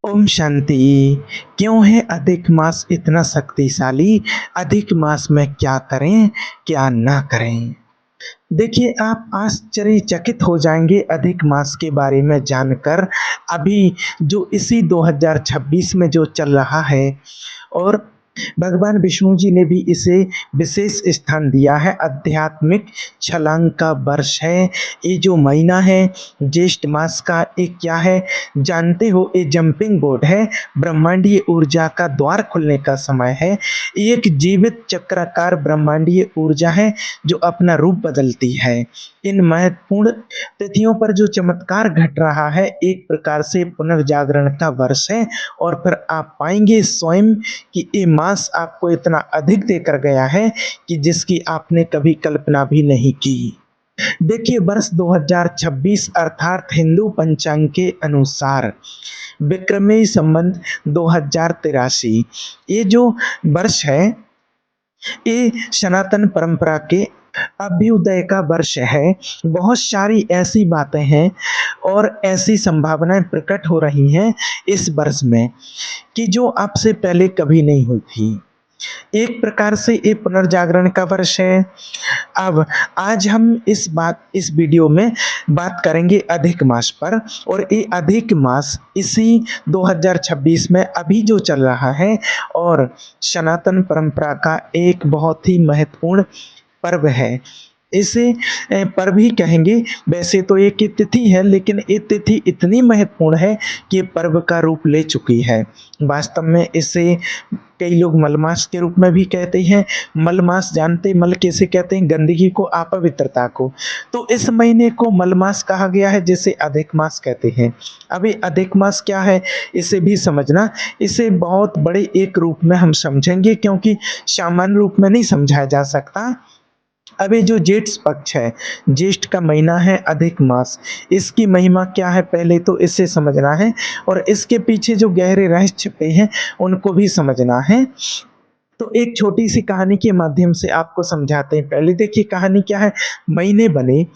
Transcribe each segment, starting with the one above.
ओम शांति। क्यों है अधिक मास इतना शक्तिशाली? अधिक मास में क्या करें, क्या ना करें? देखिए, आप आश्चर्यचकित हो जाएँगे अधिक मास के बारे में जानकर। अभी जो इसी 2026 में जो चल रहा है, और भगवान विष्णु जी ने भी इसे विशेष स्थान दिया है। आध्यात्मिक छलांग का वर्ष है। ये जो महीना है ज्येष्ठ मास का, ये क्या है जानते हो? ये जंपिंग बोर्ड है। ब्रह्मांडीय ऊर्जा का द्वार खुलने का समय है। एक जीवित चक्राकार ब्रह्मांडीय ऊर्जा है जो अपना रूप बदलती है। इन महत्वपूर्ण तिथियों पर जो चमत्कार घट रहा है, एक प्रकार से पुनर्जागरण का वर्ष है। और फिर आप पाएंगे स्वयं कि ये मास आपको इतना अधिक देकर गया है कि जिसकी आपने कभी कल्पना भी नहीं की। देखिए, वर्ष 2026 अर्थात हिंदू पंचांग के अनुसार विक्रमी संवत 2083, ये जो वर्ष है, ये सनातन परंपरा के अभ्युदय का वर्ष है। बहुत सारी ऐसी बातें हैं और ऐसी संभावनाएं प्रकट हो रही हैं इस वर्ष में कि जो आपसे पहले कभी नहीं हुई थी। एक प्रकार से ये पुनर्जागरण का वर्ष है। अब आज हम इस वीडियो में बात करेंगे अधिक मास पर। और ये अधिक मास इसी 2026 में अभी जो चल रहा है, और सनातन परंपरा का एक बहुत ही महत्वपूर्ण पर्व है। इसे पर्व ही कहेंगे। वैसे तो एक ही तिथि है, लेकिन ये तिथि इतनी महत्वपूर्ण है कि ये पर्व का रूप ले चुकी है। वास्तव में इसे कई लोग मलमास के रूप में भी कहते हैं। मलमास जानते, मल कैसे कहते हैं? गंदगी को, अपवित्रता को। तो इस महीने को मलमास कहा गया है, जिसे अधिक मास कहते हैं। अभी अधिक मास क्या है, इसे भी समझना। इसे बहुत बड़े एक रूप में हम समझेंगे, क्योंकि सामान्य रूप में नहीं समझाया जा सकता। अभी जो जेठ पक्ष है, ज्येष्ठ का महीना है, अधिक मास, इसकी महिमा क्या है पहले तो इसे समझना है। और इसके पीछे जो गहरे रहस्य छिपे हैं उनको भी समझना है। तो एक छोटी सी कहानी के माध्यम से आपको समझाते हैं। पहले देखिए कहानी क्या है। महीने बने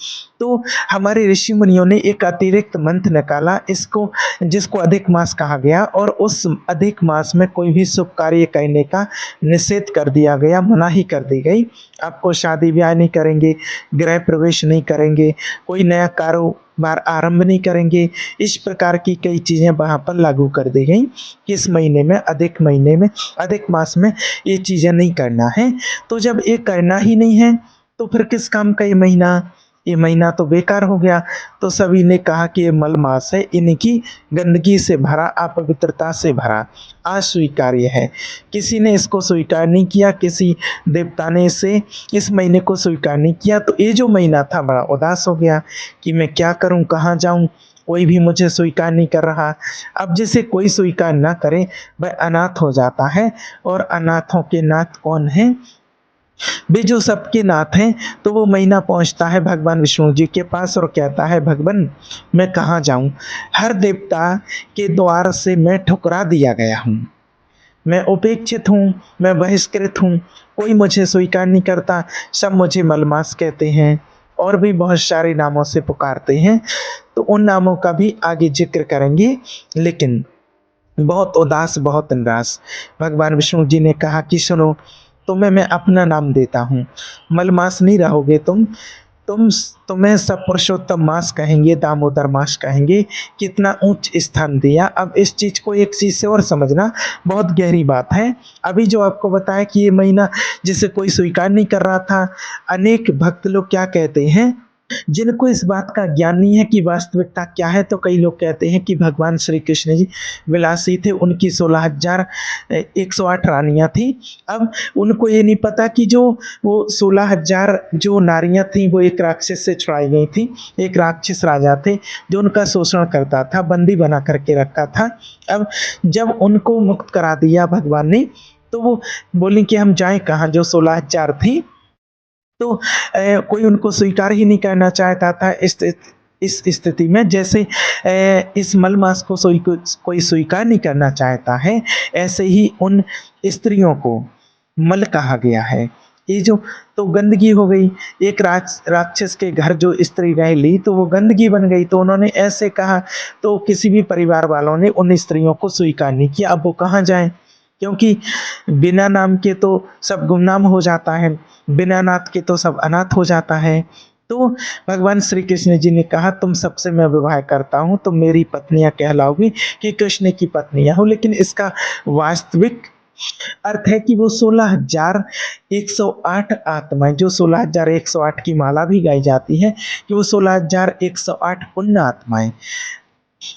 तो हमारे ऋषि मुनियों ने एक अतिरिक्त मंत्र निकाला, इसको जिसको अधिक मास कहा गया। और उस अधिक मास में कोई भी शुभ कार्य करने का निषेध कर दिया गया, मनाही कर दी गई। आपको शादी ब्याह नहीं करेंगे, गृह प्रवेश नहीं करेंगे, कोई नया कारोबार आरंभ नहीं करेंगे। इस प्रकार की कई चीज़ें वहाँ पर लागू कर दी गई। किस महीने में? अधिक महीने में, अधिक मास में ये चीज़ें नहीं करना है। तो जब ये करना ही नहीं है तो फिर किस काम का ये महीना तो बेकार हो गया। तो सभी ने कहा कि ये मल मास है, इनकी गंदगी से भरा, अपवित्रता से भरा, अस्वीकार्य है। किसी ने इसको स्वीकार नहीं किया, किसी देवता ने इसे इस महीने को स्वीकार नहीं किया। तो ये जो महीना था बड़ा उदास हो गया कि मैं क्या करूं, कहाँ जाऊं, कोई भी मुझे स्वीकार नहीं कर रहा। अब जिसे कोई स्वीकार ना करे वह अनाथ हो जाता है। और अनाथों के नाथ कौन हैं? वे जो सबके नाथ हैं। तो वो महीना पहुंचता है भगवान विष्णु जी के पास और कहता है, भगवान मैं कहाँ जाऊं? हर देवता के द्वार से मैं ठुकरा दिया गया हूँ, मैं उपेक्षित हूँ, मैं बहिष्कृत हूँ, कोई मुझे स्वीकार नहीं करता, सब मुझे मलमास कहते हैं और भी बहुत सारे नामों से पुकारते हैं। तो उन नामों का भी आगे जिक्र करेंगे। लेकिन बहुत उदास, बहुत निराश, भगवान विष्णु जी ने कहा कि सुनो, तुम्हें मैं अपना नाम देता हूँ। मलमास नहीं रहोगे तुम तुम्हें सब पुरुषोत्तम मास कहेंगे, दामोदर मास कहेंगे। कितना उच्च स्थान दिया। अब इस चीज को एक चीज से और समझना, बहुत गहरी बात है। अभी जो आपको बताया कि ये महीना जिसे कोई स्वीकार नहीं कर रहा था, अनेक भक्त लोग क्या कहते हैं, जिनको इस बात का ज्ञान नहीं है कि वास्तविकता क्या है। तो कई लोग कहते हैं कि भगवान श्री कृष्ण जी विलासी थे, उनकी 16,108 रानियां थी। अब उनको ये नहीं पता कि जो वो 16,000 जो नारियां थी वो एक राक्षस से छुड़ाई गई थी। एक राक्षस राजा थे जो उनका शोषण करता था, बंदी बना करके रखा था। अब जब उनको मुक्त करा दिया भगवान ने, तो वो बोली कि हम जाएं कहाँ, जो 16,000 थी। तो कोई उनको स्वीकार ही नहीं करना चाहता था। इस स्थिति में जैसे इस मलमास को कोई स्वीकार नहीं करना चाहता है, ऐसे ही उन स्त्रियों को मल कहा गया है। ये जो तो गंदगी हो गई। एक राक्षस के घर जो स्त्री रह ली तो वो गंदगी बन गई, तो उन्होंने ऐसे कहा, तो किसी भी परिवार वालों ने उन स्त्रियों को स्वीकार नहीं किया। अब वो कहाँ जाएँ? क्योंकि बिना नाम के तो सब गुमनाम हो जाता है, बिना नाथ के तो सब अनाथ हो जाता है। तो भगवान श्री कृष्ण जी ने कहा, तुम सबसे मैं विवाह करता हूँ, तुम मेरी पत्नियाँ कहलाओगी कि कृष्ण की पत्नियाँ हो। लेकिन इसका वास्तविक अर्थ है कि वो 16,108 आत्माएँ, जो 16,108 की माला भी गाई जाती है, कि वो 16,108 पुण्य आत्माएँ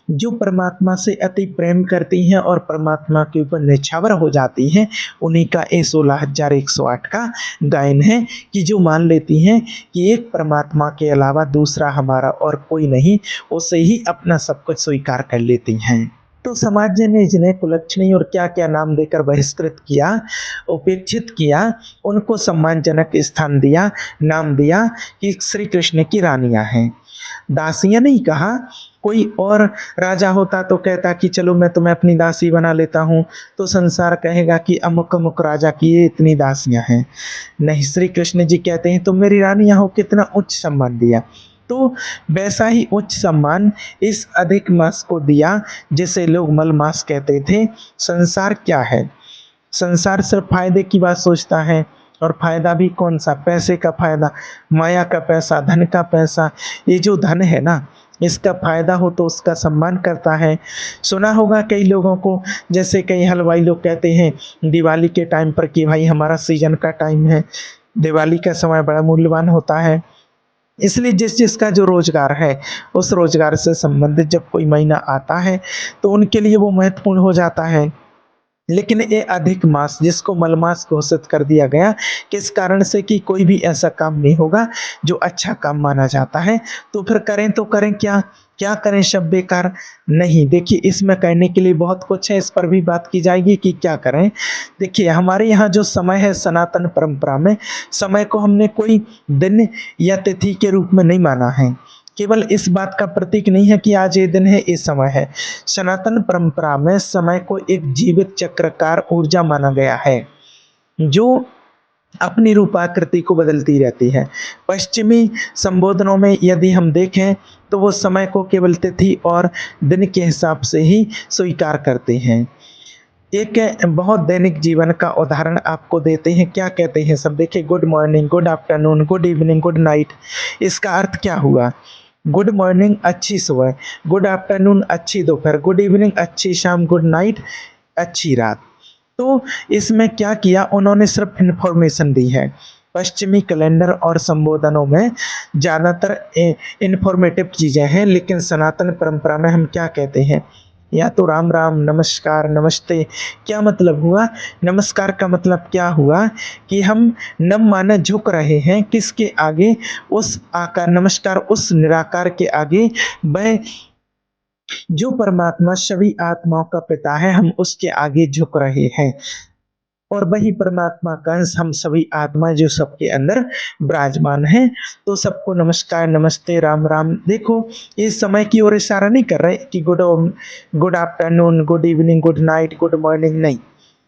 जो परमात्मा से अति प्रेम करती हैं और परमात्मा के ऊपर न्यौछावर हो जाती हैं, उन्हीं का ये 16,108 का गायन है, कि जो मान लेती हैं कि एक परमात्मा के अलावा दूसरा हमारा और कोई नहीं, उसे ही अपना सब कुछ स्वीकार कर लेती हैं। तो समाज ने जिन्हें कुलच्छनी और क्या-क्या नाम देकर बहिष्कृत किया, उपेक्षित किया, उनको सम्मानजनक स्थान दिया, नाम दिया कि श्री कृष्ण की रानियाँ हैं। दासियाँ नहीं कहा, कोई और राजा होता तो कहता कि चलो मैं तुम्हें अपनी दासी बना लेता हूँ, तो संसार कहेगा कि अमुक-अमुक राजा की ये इतनी दासियाँ हैं। नहीं, श्री कृष्ण जी कहते हैं तुम मेरी रानियाँ हो, कितना उच्च सम्मान दिया। तो वैसा ही उच्च सम्मान इस अधिक मास को दिया, जिसे लोग मलमास कहते थे। संसार क्या है? संसार सिर्फ फ़ायदे की बात सोचता है, और फ़ायदा भी कौन-सा? पैसे का फ़ायदा, माया का पैसा, धन का पैसा। ये जो धन है ना, इसका फ़ायदा हो तो उसका सम्मान करता है। सुना होगा कई लोगों को, जैसे कई हलवाई लोग कहते हैं दिवाली के टाइम पर कि भाई हमारा सीज़न का टाइम है, दिवाली का समय बड़ा मूल्यवान होता है। इसलिए जिसका जो रोज़गार है, उस रोज़गार से संबंधित जब कोई महीना आता है, तो उनके लिए वो महत्वपूर्ण हो जाता है। लेकिन ये अधिक मास जिसको मलमास घोषित कर दिया गया, किस कारण से? कि कोई भी ऐसा काम नहीं होगा जो अच्छा काम माना जाता है, तो फिर करें तो करें क्या? क्या करें सब बेकार? नहीं, देखिए इसमें कहने के लिए बहुत कुछ है, इस पर भी बात की जाएगी कि क्या करें। देखिए हमारे यहाँ जो समय है सनातन परंपरा में, समय को हमने कोई दिन या तिथि के रूप में नहीं माना है। केवल इस बात का प्रतीक नहीं है कि आज ये दिन है, ये समय है। सनातन परंपरा में समय को एक जीवित चक्राकार ऊर्जा माना गया है, जो अपनी रूपाकृति को बदलती रहती है। पश्चिमी संबोधनों में यदि हम देखें, तो वो समय को केवल तिथि और दिन के हिसाब से ही स्वीकार करते हैं। एक बहुत दैनिक जीवन का उदाहरण आपको देते हैं, क्या कहते हैं सब? देखिए, good morning, good afternoon, good evening, good night. इसका अर्थ क्या हुआ? गुड मॉर्निंग अच्छी सुबह, गुड आफ्टरनून अच्छी दोपहर, गुड इवनिंग अच्छी शाम, गुड नाइट अच्छी रात। तो इसमें क्या किया उन्होंने? सिर्फ इन्फॉर्मेशन दी है। पश्चिमी कैलेंडर और संबोधनों में ज़्यादातर इन्फॉर्मेटिव चीज़ें हैं, लेकिन सनातन परंपरा में हम क्या कहते हैं? या तो राम राम, नमस्कार, नमस्ते। क्या मतलब हुआ? नमस्कार का मतलब क्या हुआ? कि हम नम माने झुक रहे हैं किसके आगे? उस आकार, नमस्कार उस निराकार के आगे, वह जो परमात्मा सभी आत्माओं का पिता है, हम उसके आगे झुक रहे हैं। और वही परमात्मा का अंश हम सभी आत्मा जो सबके अंदर विराजमान हैं। तो सबको नमस्कार, नमस्ते, राम राम। देखो, ये समय की ओर इशारा नहीं कर रहे कि good afternoon, good evening, good night, good morning, नहीं।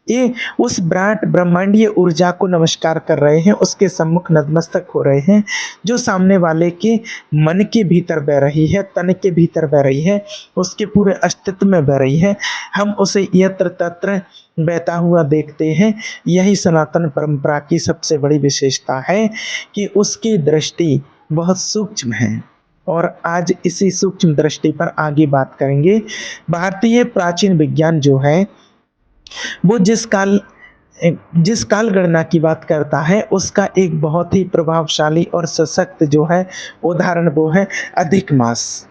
ये उस विराट ब्रह्मांडीय ऊर्जा को नमस्कार कर रहे हैं, उसके सम्मुख नतमस्तक हो रहे हैं, जो सामने वाले के मन के भीतर बह रही है, तन के भीतर बह रही है, उसके पूरे अस्तित्व में बह रही है। हम उसे यत्र तत्र बहता हुआ देखते हैं। यही सनातन परंपरा की सबसे बड़ी विशेषता है कि उसकी दृष्टि बहुत सूक्ष्म है। और आज इसी सूक्ष्म दृष्टि पर आगे बात करेंगे। भारतीय प्राचीन विज्ञान जो है, वो जिस काल गणना की बात करता है, उसका एक बहुत ही प्रभावशाली और सशक्त जो है उदाहरण, वो है अधिक मास।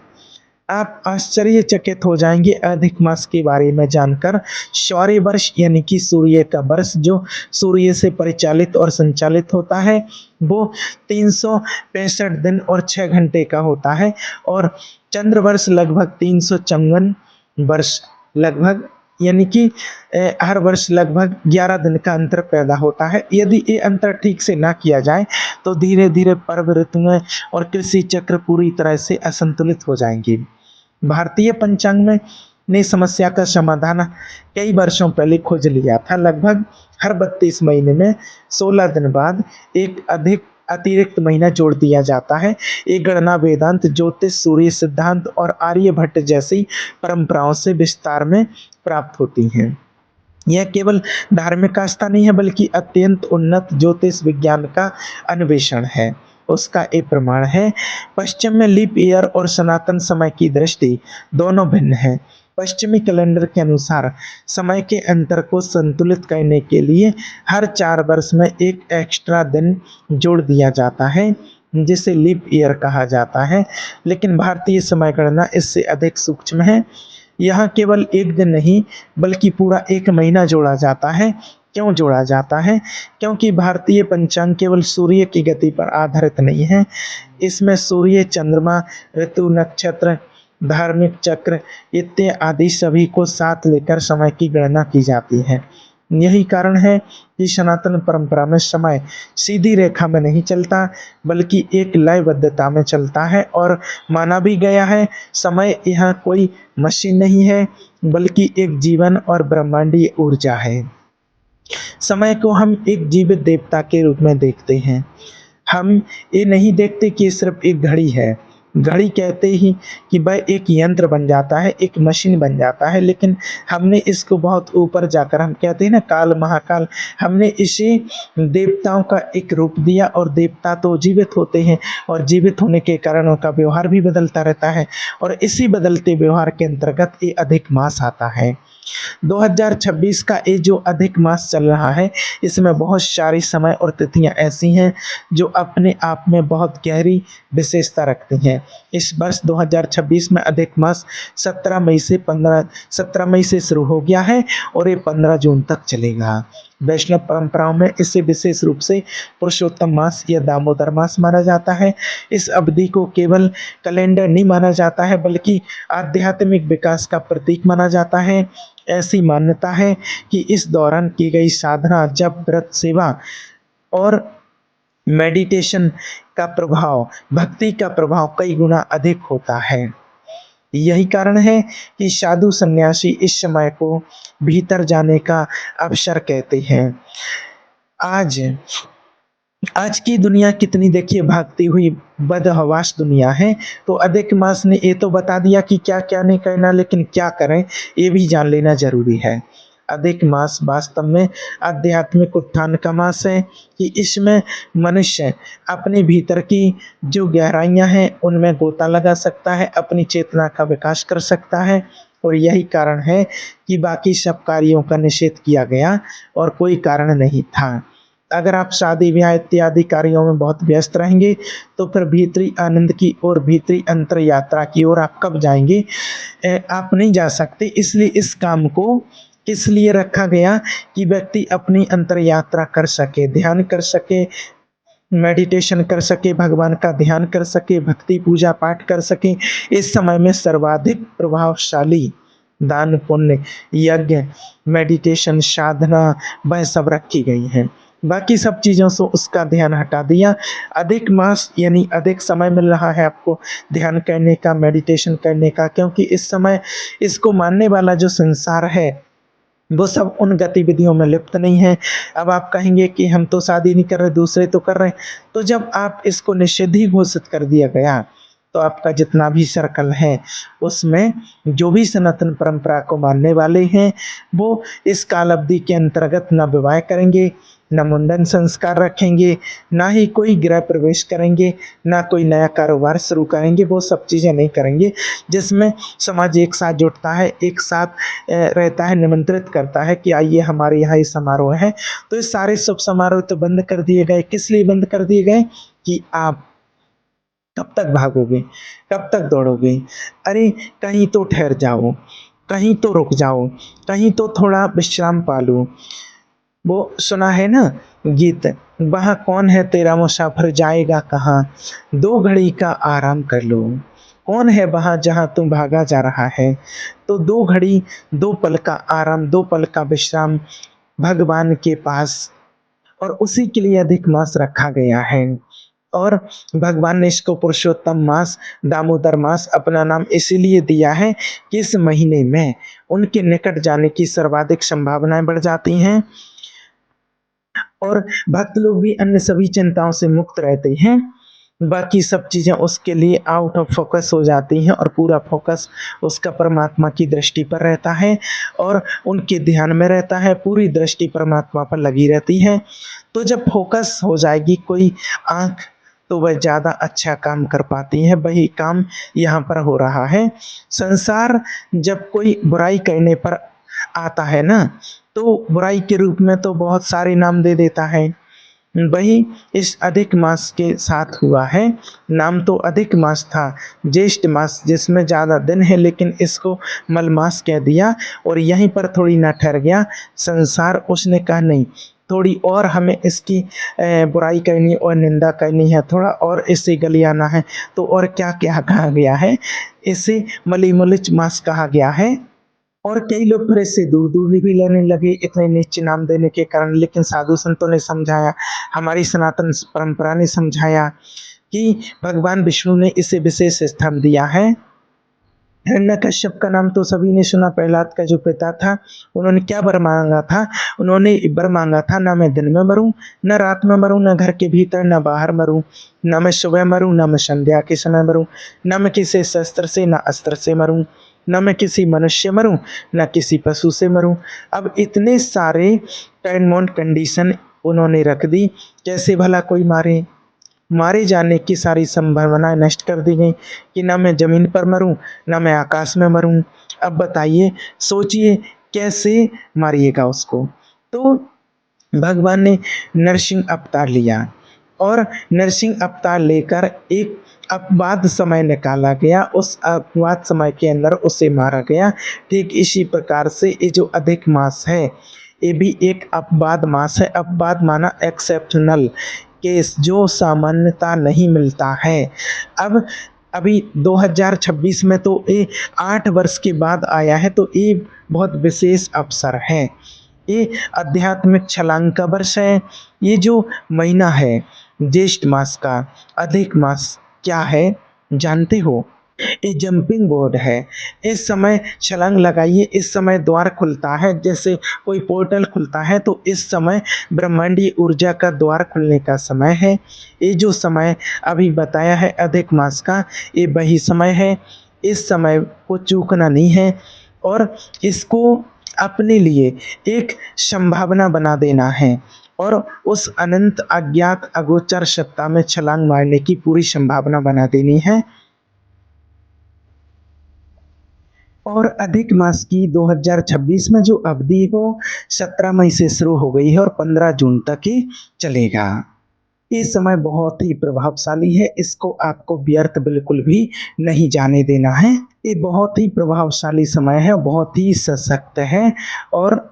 आप आश्चर्यचकित हो जाएंगे अधिक मास के बारे में जानकर। सौर्य वर्ष यानी कि सूर्य का वर्ष जो सूर्य से परिचालित और संचालित होता है, वो 365 दिन और 6 घंटे का होता है। और चंद्र वर्ष लगभग 354 वर्ष लगभग, यानी कि हर वर्ष लगभग 11 दिन का अंतर पैदा होता है। यदि ये अंतर ठीक से ना किया जाए, तो धीरे धीरे पर्व ऋतुएं और कृषि चक्र पूरी तरह से असंतुलित हो जाएंगे। भारतीय पंचांग में ने समस्या का समाधान कई वर्षों पहले खोज लिया था। लगभग हर 32 महीने में 16 दिन बाद एक अधिक अतिरिक्त महीना जोड़ दिया जाता है। ये गणना वेदांत, ज्योतिष, सूर्य सिद्धांत और आर्यभट्ट जैसी परंपराओं से विस्तार में प्राप्त होती हैं। यह केवल धार्मिक आस्था नहीं है, बल्कि अत्यंत उन्नत ज्योतिष विज्ञान का अन्वेषण है। उसका एक प्रमाण है। पश्चिम में लीप ईयर और सनातन समय की दृष्टि दोनों भिन्न है। पश्चिमी कैलेंडर के अनुसार समय के अंतर को संतुलित करने के लिए हर 4 वर्ष में एक एक्स्ट्रा दिन जोड़ दिया जाता है, जिसे लीप ईयर कहा जाता है। लेकिन भारतीय समय गणना इससे अधिक सूक्ष्म है। यहाँ केवल एक दिन नहीं, बल्कि पूरा एक महीना जोड़ा जाता है। क्यों जोड़ा जाता है? क्योंकि भारतीय पंचांग केवल सूर्य की गति पर आधारित नहीं है। इसमें सूर्य, चंद्रमा, ऋतु, नक्षत्र, धार्मिक चक्र इत्यादि आदि सभी को साथ लेकर समय की गणना की जाती है। यही कारण है कि सनातन परंपरा में समय सीधी रेखा में नहीं चलता, बल्कि एक लयबद्धता में चलता है। और माना भी गया है, समय यहाँ कोई मशीन नहीं है, बल्कि एक जीवन और ब्रह्मांडीय ऊर्जा है। समय को हम एक जीवित देवता के रूप में देखते हैं। हम ये नहीं देखते कि ये सिर्फ एक घड़ी है। घड़ी कहते ही कि वह एक यंत्र बन जाता है, एक मशीन बन जाता है, लेकिन हमने इसको बहुत ऊपर जाकर हम कहते हैं ना काल महाकाल, हमने इसे देवताओं का एक रूप दिया। और देवता तो जीवित होते हैं और जीवित होने के कारण उनका व्यवहार भी बदलता रहता है। और इसी बदलते व्यवहार के अंतर्गत ये अधिक मास आता है। 2026 का ये जो अधिक मास चल रहा है, इसमें बहुत सारी समय और तिथियां ऐसी हैं जो अपने आप में बहुत गहरी विशेषता रखती हैं। इस वर्ष 2026 में अधिक मास 17 मई से शुरू हो गया है और ये 15 जून तक चलेगा। वैष्णव परंपराओं में इसे विशेष रूप से पुरुषोत्तम मास या दामोदर मास माना जाता है। इस अवधि को केवल कैलेंडर नहीं माना जाता है, बल्कि आध्यात्मिक विकास का प्रतीक माना जाता है। ऐसी मान्यता है कि इस दौरान की गई साधना, जप, व्रत, सेवा और मेडिटेशन का प्रभाव, भक्ति का प्रभाव कई गुना अधिक होता है। यही कारण है कि साधु सन्यासी इस समय को भीतर जाने का अवसर कहते हैं। आज आज की दुनिया कितनी देखिए भागती हुई बदहवास दुनिया है। तो अधिक मास ने ये तो बता दिया कि क्या क्या नहीं करना, लेकिन क्या करें ये भी जान लेना जरूरी है। अधिक मास वास्तव में आध्यात्मिक उत्थान का मास है कि इसमें मनुष्य अपने भीतर की जो गहराइयां हैं उनमें गोता लगा सकता है, अपनी चेतना का विकास कर सकता है। और यही कारण है कि बाकी सब कार्यों का निषेध किया गया और कोई कारण नहीं था। अगर आप शादी ब्याह इत्यादि कार्यों में बहुत व्यस्त रहेंगे, तो फिर भीतरी आनंद की ओर, भीतरी अंतर यात्रा की ओर आप कब जाएंगे? आप नहीं जा सकते। इसलिए इस काम को किस लिए रखा गया कि व्यक्ति अपनी अंतर यात्रा कर सके, ध्यान कर सके, मेडिटेशन कर सके, भगवान का ध्यान कर सके, भक्ति पूजा पाठ कर सके। इस समय में सर्वाधिक प्रभावशाली दान, पुण्य, यज्ञ, मेडिटेशन, साधना वह सब रखी गई हैं। बाकी सब चीज़ों से उसका ध्यान हटा दिया। अधिक मास यानी अधिक समय मिल रहा है आपको ध्यान करने का, मेडिटेशन करने का, क्योंकि इस समय इसको मानने वाला जो संसार है वो सब उन गतिविधियों में लिप्त नहीं है। अब आप कहेंगे कि हम तो शादी नहीं कर रहे, दूसरे तो कर रहे हैं। तो जब आप इसको निषिद्ध ही घोषित कर दिया गया, तो आपका जितना भी सर्कल है उसमें जो भी सनातन परंपरा को मानने वाले हैं, वो इस काल अवधि के अंतर्गत न विवाह करेंगे, न मुंडन संस्कार रखेंगे, ना ही कोई गृह प्रवेश करेंगे, ना कोई नया कारोबार शुरू करेंगे। वो सब चीज़ें नहीं करेंगे जिसमें समाज एक साथ जुटता है, एक साथ रहता है, निमंत्रित करता है कि आइए हमारे यहाँ ये समारोह है। तो ये सारे शुभ समारोह तो बंद कर दिए गए। किस लिए बंद कर दिए गए? कि आप कब तक भागोगे, कब तक दौड़ोगे? अरे कहीं तो ठहर जाओ, कहीं तो रुक जाओ, कहीं तो थोड़ा विश्राम पा लो। वो सुना है ना गीत, वहाँ कौन है तेरा मुसाफिर जाएगा कहाँ, दो घड़ी का आराम कर लो। कौन है वहाँ जहाँ तुम भागा जा रहा है? तो दो घड़ी, दो पल का आराम, दो पल का विश्राम भगवान के पास, और उसी के लिए अधिक मास रखा गया है। और भगवान ने इसको पुरुषोत्तम मास, दामोदर मास अपना नाम इसीलिए दिया है कि इस महीने में उनके निकट जाने की सर्वाधिक संभावनाएँ बढ़ जाती हैं और भक्त लोग भी अन्य सभी चिंताओं से मुक्त रहते हैं। बाकी सब चीज़ें उसके लिए आउट ऑफ फ़ोकस हो जाती हैं और पूरा फ़ोकस उसका परमात्मा की दृष्टि पर रहता है और उनके ध्यान में रहता है, पूरी दृष्टि परमात्मा पर लगी रहती है। तो जब फ़ोकस हो जाएगी कोई आँख, तो वह ज़्यादा अच्छा काम कर पाती है, वही काम यहाँ पर हो रहा है। संसार जब कोई बुराई करने पर आता है ना, तो बुराई के रूप में तो बहुत सारे नाम दे देता है। वही इस अधिक मास के साथ हुआ है। नाम तो अधिक मास था, ज्येष्ठ मास जिसमें ज़्यादा दिन है, लेकिन इसको मलमास कह दिया और यहीं पर थोड़ी ना ठहर गया। संसार उसने कहा नहीं, थोड़ी और हमें इसकी बुराई करनी और निंदा करनी है, थोड़ा और इससे गलियाना है, तो और क्या-क्या कहा गया है, इसे मलीमुलिच मास कहा गया है। और कई लोग फिर इससे दूर-दूर भी लेने लगे इतने नीच नाम देने के कारण, लेकिन साधु संतों ने समझाया, हमारी सनातन परंपरा ने समझाया कि भगवान विष्णु ने इसे विशेष स्थान दिया है। हिरण्यकश्यप का नाम तो सभी ने सुना, प्रहलाद का जो पिता था, उन्होंने क्या वर माँगा था? उन्होंने वर माँगा था, ना मैं दिन में मरूँ, ना रात में मरूँ, ना घर के भीतर, ना बाहर मरूँ, ना मैं सुबह मरूँ, ना मैं संध्या के समय मरूँ, ना मैं किसी शस्त्र से, ना अस्त्र से मरूँ, ना मैं किसी मनुष्य मरूँ, ना किसी पशु से मरूँ। अब इतने सारे टाइम ऑन कंडीशन उन्होंने रख दी, कैसे भला कोई मारे? मारे जाने की सारी संभावनाएँ नष्ट कर दी गई कि ना मैं ज़मीन पर मरूँ, ना मैं आकाश में मरूँ। अब बताइए, सोचिए कैसे मारिएगा उसको? तो भगवान ने नरसिंह अवतार लिया और नरसिंह अवतार लेकर एक अपवाद समय निकाला गया, उस अपवाद समय के अंदर उसे मारा गया। ठीक इसी प्रकार से ये जो अधिक मास है, ये भी एक अपवाद मास है। अपवाद माना एक्सेप्शनल केस, जो सामान्यता नहीं मिलता है। अब अभी 2026 में तो ये 8 वर्ष के बाद आया है, तो ये बहुत विशेष अवसर है। ये आध्यात्मिक छलांग का वर्ष है। ये जो महीना है ज्येष्ठ मास का, अधिक मास क्या है जानते हो? ये जंपिंग बोर्ड है। इस समय छलांग लगाइए, इस समय द्वार खुलता है, जैसे कोई पोर्टल खुलता है, तो इस समय ब्रह्मांडीय ऊर्जा का द्वार खुलने का समय है। ये जो समय अभी बताया है अधिक मास का, ये वही समय है। इस समय को चूकना नहीं है और इसको अपने लिए एक संभावना बना देना है और उस अनंत अज्ञात अगोचर सत्ता में छलांग मारने की पूरी संभावना बना देनी है। और अधिक मास की 2026 में जो अवधि है वो 17 मई से शुरू हो गई है और 15 जून तक ही चलेगा। ये समय बहुत ही प्रभावशाली है, इसको आपको व्यर्थ बिल्कुल भी नहीं जाने देना है। ये बहुत ही प्रभावशाली समय है, बहुत ही सशक्त है और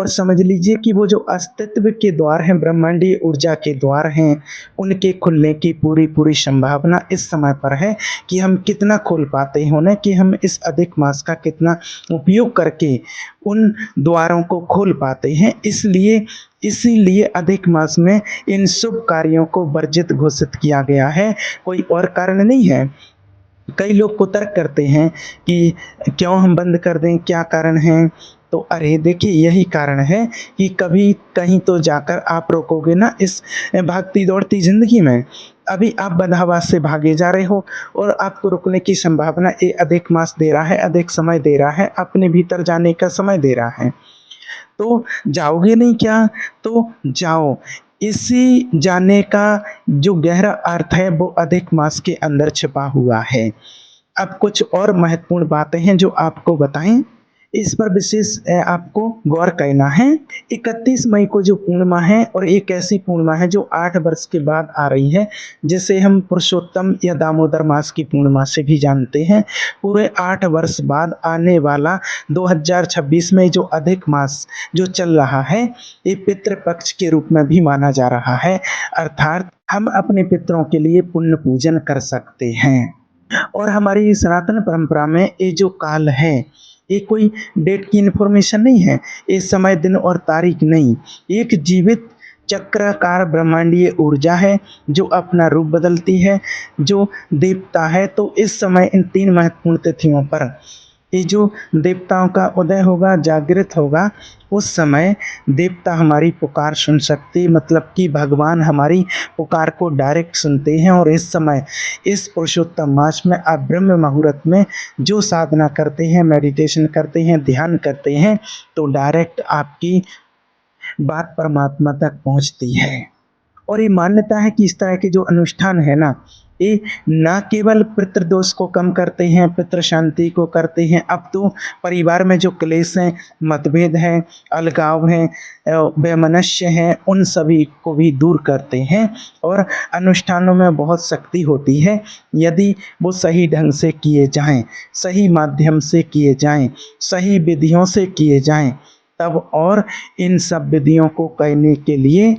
समझ लीजिए कि वो जो अस्तित्व के द्वार हैं, ब्रह्मांडीय ऊर्जा के द्वार हैं, उनके खुलने की पूरी संभावना इस समय पर है कि हम कितना खोल पाते हैं उन्हें, कि हम इस अधिक मास का कितना उपयोग करके उन द्वारों को खोल पाते हैं। इसीलिए अधिक मास में इन शुभ कार्यों को वर्जित घोषित किया गया है, कोई और कारण नहीं है। कई लोग कुतर्क करते हैं कि क्यों हम बंद कर दें, क्या कारण है? तो अरे देखिए, यही कारण है कि कभी कहीं तो जाकर आप रोकोगे ना इस भागती दौड़ती ज़िंदगी में। अभी आप बदहवास से भागे जा रहे हो और आपको रुकने की संभावना ये अधिक मास दे रहा है, अधिक समय दे रहा है, अपने भीतर जाने का समय दे रहा है। तो जाओगे नहीं क्या? तो जाओ। इसी जाने का जो गहरा अर्थ है वो अधिक मास के अंदर छिपा हुआ है। अब कुछ और महत्वपूर्ण बातें हैं जो आपको बताएँ, इस पर विशेष आपको गौर करना है। 31 मई को जो पूर्णिमा है और एक ऐसी पूर्णिमा है जो 8 वर्ष के बाद आ रही है, जिसे हम पुरुषोत्तम या दामोदर मास की पूर्णिमा से भी जानते हैं। पूरे 8 वर्ष बाद आने वाला 2026 में जो अधिक मास जो चल रहा है, ये पितृ पक्ष के रूप में भी माना जा रहा है। अर्थात हम अपने पितरों के लिए पुण्य पूजन कर सकते हैं। और हमारी सनातन परंपरा में ये जो काल है, ये कोई डेट की इन्फॉर्मेशन नहीं है, ये समय दिन और तारीख नहीं, एक जीवित चक्राकार ब्रह्मांडीय ऊर्जा है जो अपना रूप बदलती है, जो देवता है। तो इस समय इन 3 महत्वपूर्ण तिथियों पर ये जो देवताओं का उदय होगा, जागृत होगा, उस समय देवता हमारी पुकार सुन सकते, मतलब कि भगवान हमारी पुकार को डायरेक्ट सुनते हैं। और इस समय इस पुरुषोत्तम मास में आप ब्रह्म मुहूर्त में जो साधना करते हैं, मेडिटेशन करते हैं, ध्यान करते हैं, तो डायरेक्ट आपकी बात परमात्मा तक पहुँचती है। और ये मान्यता है कि इस तरह के जो अनुष्ठान है ना, ये ना केवल पितृदोष को कम करते हैं, पितृ शांति को करते हैं, अब तो परिवार में जो क्लेश हैं, मतभेद हैं, अलगाव हैं, वैमनस्य हैं, उन सभी को भी दूर करते हैं। और अनुष्ठानों में बहुत शक्ति होती है, यदि वो सही ढंग से किए जाएँ, सही माध्यम से किए जाएँ, सही विधियों से किए जाएँ, तब। और इन सब विधियों को करने के लिए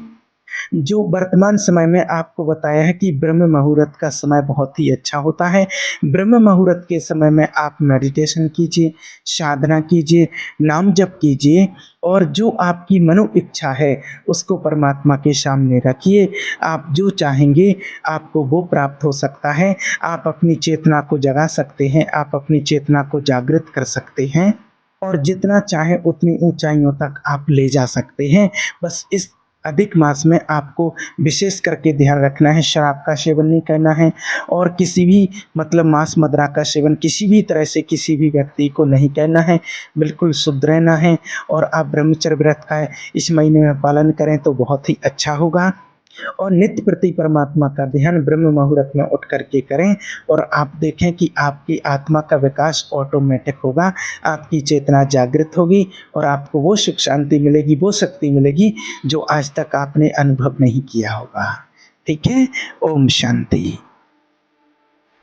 जो वर्तमान समय में आपको बताया है कि ब्रह्म मुहूर्त का समय बहुत ही अच्छा होता है। ब्रह्म मुहूर्त के समय में आप मेडिटेशन कीजिए, साधना कीजिए, नाम जप कीजिए, और जो आपकी मनो इच्छा है उसको परमात्मा के सामने रखिए। आप जो चाहेंगे आपको वो प्राप्त हो सकता है। आप अपनी चेतना को जगा सकते हैं, आप अपनी चेतना को जागृत कर सकते हैं, और जितना चाहे उतनी ऊंचाइयों तक आप ले जा सकते हैं। बस इस अधिक मास में आपको विशेष करके ध्यान रखना है, शराब का सेवन नहीं करना है, और किसी भी मतलब मांस मदिरा का सेवन किसी भी तरह से किसी भी व्यक्ति को नहीं करना है। बिल्कुल शुद्ध रहना है, और आप ब्रह्मचर्य व्रत का इस महीने में पालन करें तो बहुत ही अच्छा होगा। और नित्य प्रति परमात्मा का ध्यान ब्रह्म मुहूर्त में उठ करके करें, और आप देखें कि आपकी आत्मा का विकास ऑटोमेटिक होगा, आपकी चेतना जागृत होगी, और आपको वो सुख शांति मिलेगी, वो शक्ति मिलेगी जो आज तक आपने अनुभव नहीं किया होगा। ठीक है? ओम शांति।